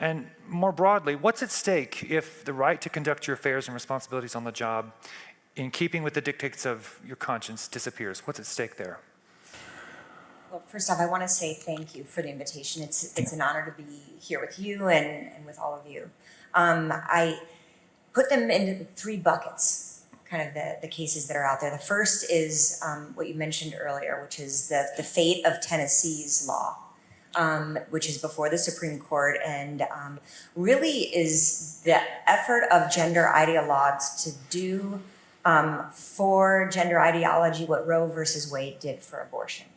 And more broadly, what's at stake if the right to conduct your affairs and responsibilities on the job in keeping with the dictates of your conscience disappears? What's at stake there? Well, first off, I want to say thank you for the invitation. It's an honor to be here with you and with all of you. I put them into 3 buckets, kind of the cases that are out there. The first is what you mentioned earlier, which is the fate of Tennessee's law, which is before the Supreme Court, and really is the effort of gender ideologues to do for gender ideology what Roe versus Wade did for abortion.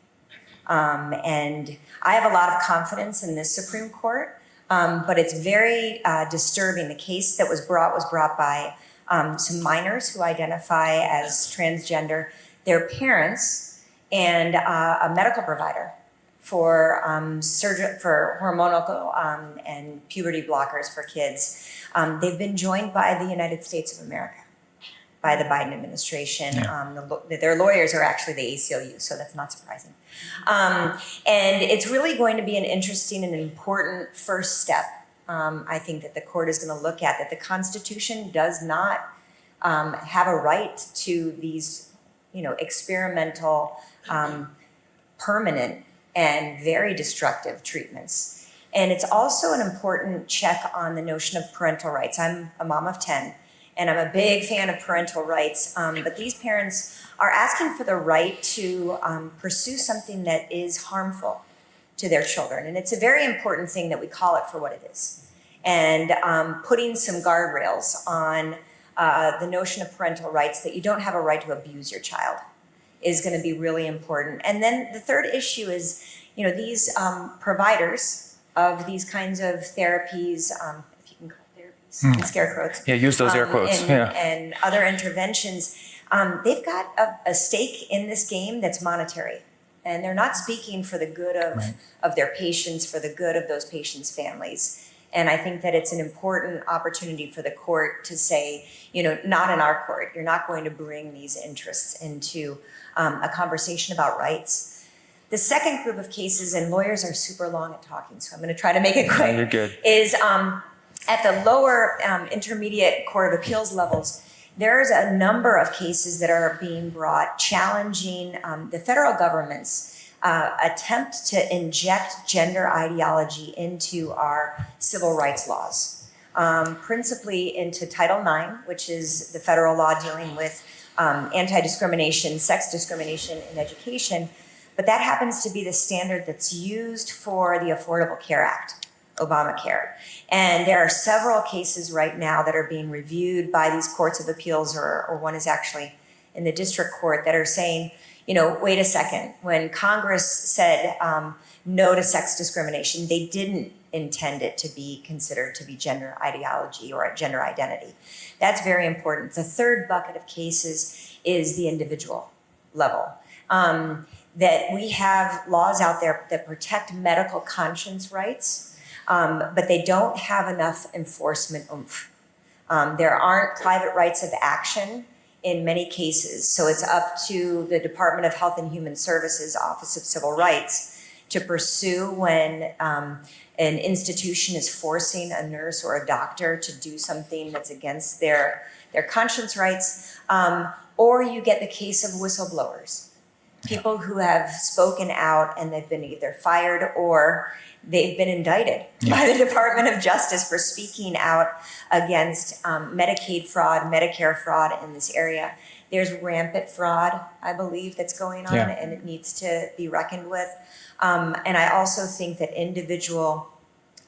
And I have a lot of confidence in this Supreme Court, but it's very disturbing. The case that was brought by some minors who identify as transgender, their parents, and a medical provider for hormonal and puberty blockers for kids. They've been joined by the United States of America, by the Biden administration. Their lawyers are actually the ACLU, so that's not surprising. And it's really going to be an interesting and important first step, I think, that the court is going to look at, that the Constitution does not have a right to these, experimental, permanent, and very destructive treatments. And it's also an important check on the notion of parental rights. I'm a mom of 10. And I'm a big fan of parental rights, but these parents are asking for the right to pursue something that is harmful to their children. And it's a very important thing that we call it for what it is. And putting some guardrails on the notion of parental rights, that you don't have a right to abuse your child, is going to be really important. And then the third issue is, these providers of these kinds of therapies, and scare quotes. Yeah, use those air quotes. And other interventions, they've got a stake in this game that's monetary. And they're not speaking for the good of their patients, for the good of those patients' families. And I think that it's an important opportunity for the court to say, not in our court. You're not going to bring these interests into a conversation about rights. The second group of cases, and lawyers are super long at talking, so I'm going to try to make it quick, you're good. is at the lower intermediate court of appeals levels, there's a number of cases that are being brought challenging the federal government's attempt to inject gender ideology into our civil rights laws, principally into Title IX, which is the federal law dealing with anti-discrimination, sex discrimination in education. But that happens to be the standard that's used for the Affordable Care Act, Obamacare. And there are several cases right now that are being reviewed by these courts of appeals, or one is actually in the district court, that are saying, wait a second, when Congress said no to sex discrimination, they didn't intend it to be considered to be gender ideology or gender identity. That's very important. The third bucket of cases is the individual level. That we have laws out there that protect medical conscience rights, but they don't have enough enforcement oomph. There aren't private rights of action in many cases, so it's up to the Department of Health and Human Services Office of Civil Rights to pursue when an institution is forcing a nurse or a doctor to do something that's against their conscience rights, or you get the case of whistleblowers, people who have spoken out and they've been either fired or they've been indicted by the Department of Justice for speaking out against Medicaid fraud, Medicare fraud in this area. There's rampant fraud, I believe, that's going on, and it needs to be reckoned with. And I also think that individual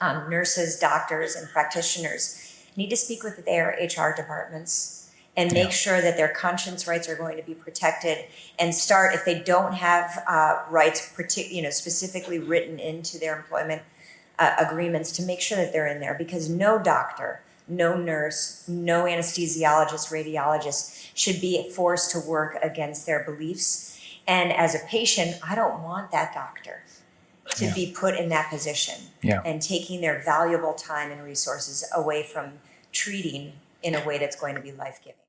nurses, doctors, and practitioners need to speak with their HR departments and make sure that their conscience rights are going to be protected, and start, if they don't have rights specifically written into their employment agreements, to make sure that they're in there, because no doctor, no nurse, no anesthesiologist, radiologist should be forced to work against their beliefs. And as a patient, I don't want that doctor to be put in that position and taking their valuable time and resources away from treating in a way that's going to be life-giving.